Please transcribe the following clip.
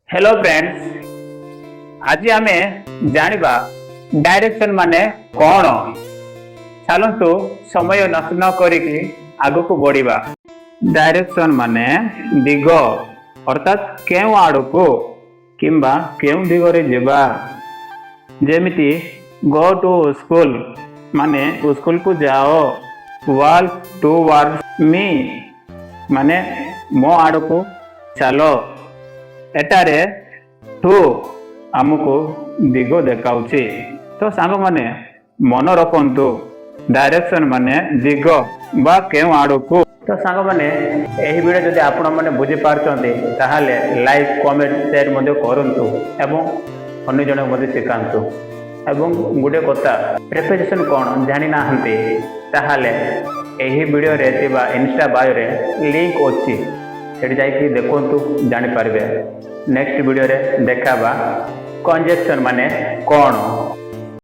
Hello friends, आज आमे जानिबा direction माने कौन। चलतु समय नष्ट न करिकी आगको बढ़िबा। डायरेक्शन माने दिग अर्थात केउ आड़को किंबा केउ दिगरे जेबा। जेमिति गो टू स्कूल माने स्कूल को जाओ। वॉक टूवर्ड्स मी माने मो आड़को चलो। एटारे टू आमको दिग देखाउछि। तो सांग माने मन रखंतु डायरेक्शन माने दिग बा केउ आड़को। तो सांग माने एही वीडियो जदि आपण माने बुझी पारछन्ते ताहाले लाइक कमेंट शेयर मध्ये करंतु एवं अन्य जण मध्ये शिखांतु। एवं गुडे कथा प्रिपरेशन कोन जानि नाहंते ताहाले एही वीडियो रे थिबा इंस्टा बायो रे लिंक अछि, सेठी जाइकी देखंतु जानि पारबे। नेक्स्ट वीडियो रे देखाबा कंजक्शन माने कौन।